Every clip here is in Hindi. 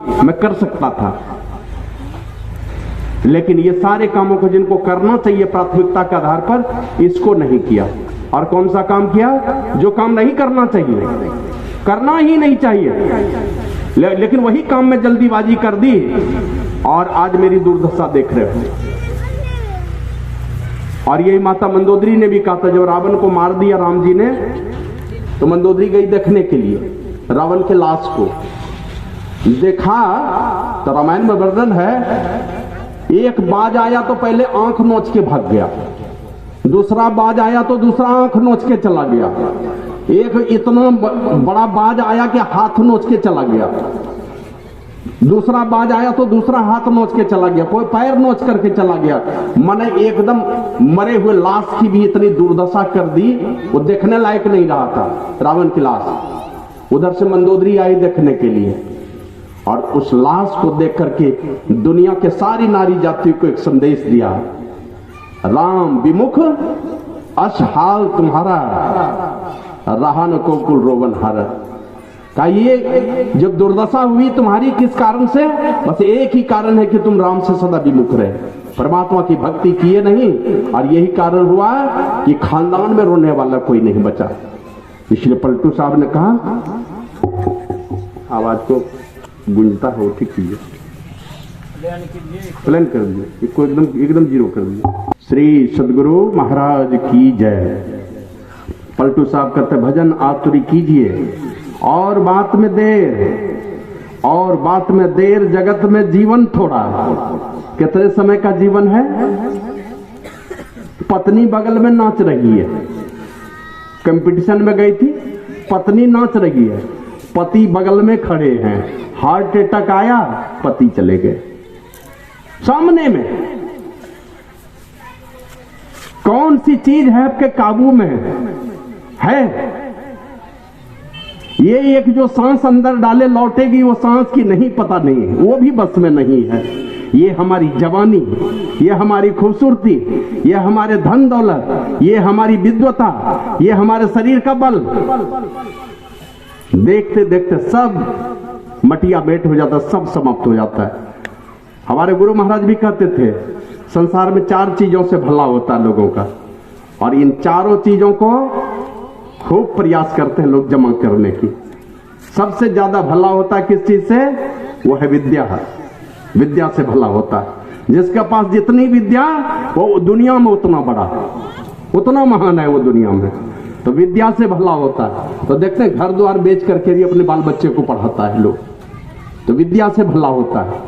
मैं कर सकता था, लेकिन ये सारे कामों को जिनको करना चाहिए प्राथमिकता के आधार पर, इसको नहीं किया। और कौन सा काम किया? जो काम नहीं करना चाहिए, करना ही नहीं चाहिए, लेकिन वही काम में जल्दीबाजी कर दी और आज मेरी दुर्दशा देख रहे हो। और यही माता मंदोदरी ने भी कहा था, जब रावण को मार दिया राम जी ने, तो मंदोदरी गई देखने के लिए रावण के लाश को। देखा तो रामायण में वर्णन है, एक बाज आया तो पहले आंख नोच के भाग गया, दूसरा बाज आया तो दूसरा आंख नोच के चला गया, एक इतना बड़ा बाज आया कि हाथ नोच के चला गया, दूसरा बाज आया तो दूसरा हाथ नोच के चला गया, कोई पैर नोच करके चला गया। मैंने एकदम मरे हुए लाश की भी इतनी दुर्दशा कर दी, वो देखने लायक नहीं रहा था रावण की लाश। उधर से मंदोदरी आई देखने के लिए, और उस लाश को देख करके दुनिया के सारी नारी जाति को एक संदेश दिया, राम विमुख अस हाल तुम्हारा, रहा न कोकुल रोवन हारा। का ये जो दुर्दशा हुई तुम्हारी किस कारण से? बस एक ही कारण है कि तुम राम से सदा विमुख रहे, परमात्मा की भक्ति किए नहीं, और यही कारण हुआ कि खानदान में रोने वाला कोई नहीं बचा। इसलिए पलटू साहब ने कहा, आवाज को गुंजता है वो ठीक कीजिए, प्लान कर दीजिए, इसको एकदम जीरो कर दीजिए। श्री सदगुरु महाराज की जय। पलटू साहब कहते भजन आतुरी कीजिए और बात में देर, और बात में देर, जगत में जीवन थोड़ा। कितने समय का जीवन है? पत्नी बगल में नाच रही है, कंपटीशन में गई थी, पत्नी नाच रही है, पति बगल में खड़े हैं, हार्ट अटैक आया, पति चले गए सामने में। कौन सी चीज है आपके काबू में है? ये एक जो सांस अंदर डाले लौटेगी, वो सांस की नहीं, पता नहीं, वो भी बस में नहीं है। ये हमारी जवानी, ये हमारी खूबसूरती, ये हमारे धन दौलत, ये हमारी विद्वता, ये हमारे शरीर का बल, देखते देखते सब मटिया मेट हो जाता, सब समाप्त हो जाता है। हमारे गुरु महाराज भी कहते थे, संसार में 4 चीजों से भला होता है लोगों का, और इन चारों चीजों को खूब प्रयास करते हैं लोग जमा करने की। सबसे ज्यादा भला होता है किस चीज से? वो है विद्या। विद्या से भला होता है। जिसके पास जितनी विद्या, वो दुनिया में उतना बड़ा, उतना महान है वो दुनिया में, तो विद्या से भला होता है। तो देखते हैं घर द्वार बेच करके भी अपने बाल बच्चे को पढ़ाता है लोग, तो विद्या से भला होता है।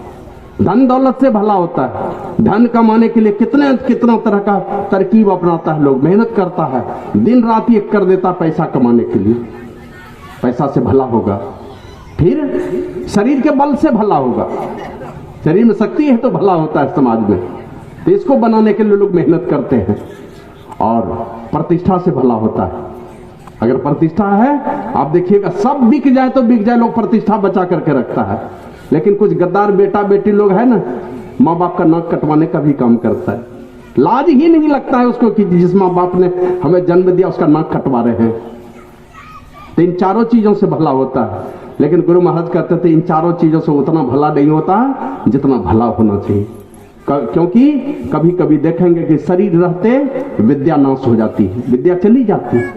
धन दौलत से भला होता है। धन कमाने के लिए कितना तरह का तरकीब अपनाता है लोग, मेहनत करता है, दिन रात एक कर देता पैसा कमाने के लिए, पैसा से भला होगा। फिर शरीर के बल से भला होगा, शरीर में शक्ति है तो भला होता है समाज में, तो इसको बनाने के लिए लोग मेहनत करते हैं। और प्रतिष्ठा से भला होता है। अगर प्रतिष्ठा है, आप देखिएगा सब बिक जाए तो बिक जाए, लोग प्रतिष्ठा बचा करके रखता है। लेकिन कुछ गद्दार बेटा बेटी लोग है ना, माँ बाप का नाक कटवाने का भी काम करता है। लाज ही नहीं लगता है उसको कि जिस माँ बाप ने हमें जन्म दिया उसका नाक कटवा रहे हैं। तो इन चारों चीजों से भला होता है। लेकिन गुरु महाराज कहते थे इन चारों चीजों से उतना भला नहीं होता जितना भला होना चाहिए। क्योंकि कभी कभी देखेंगे कि शरीर रहते विद्या नाश हो जाती है, विद्या चली जाती है,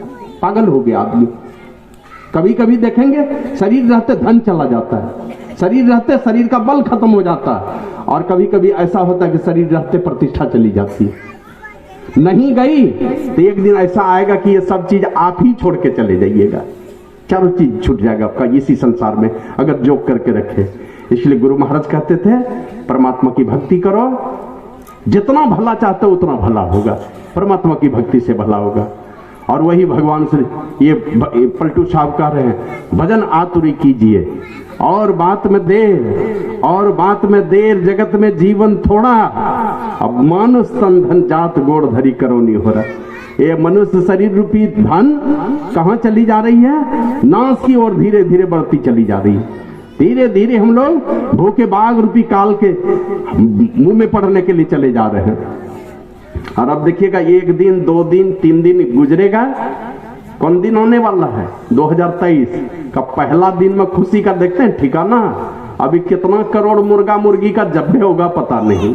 पागल हो गया आदमी। कभी कभी देखेंगे शरीर रहते धन चला जाता है, शरीर रहते शरीर का बल खत्म हो जाता है, और कभी कभी ऐसा होता है कि शरीर रहते प्रतिष्ठा चली जाती है। नहीं गई तो एक दिन ऐसा आएगा कि ये सब चीज आप ही छोड़ के चले जाइएगा, चारों चीज छूट जाएगा आपका इसी संसार में अगर जोग करके रखे। इसलिए गुरु महाराज कहते थे परमात्मा की भक्ति करो, जितना भला चाहते हो उतना भला होगा, परमात्मा की भक्ति से भला होगा। और वही भगवान से ये पलटू साहब कह रहे हैं, भजन आतुरी कीजिए और बात में देर, और बात में देर, जगत में जीवन थोड़ा, अब मानुष तन धन जात गोड़ धरी करो नहीं हो रहा। ये मनुष्य शरीर रूपी धन कहाँ चली जा रही है? नाश की ओर धीरे धीरे बढ़ती चली जा रही है। धीरे धीरे हम लोग भूखे बाघ रूपी काल के मुंह में पड़ने के लिए चले जा रहे हैं। और अब देखिएगा 1 दिन 2 दिन 3 दिन गुजरेगा, कौन दिन होने वाला है? 2023 का पहला दिन में खुशी का देखते हैं ठिकाना, अभी कितना करोड़ मुर्गा मुर्गी का जब्बे होगा पता नहीं।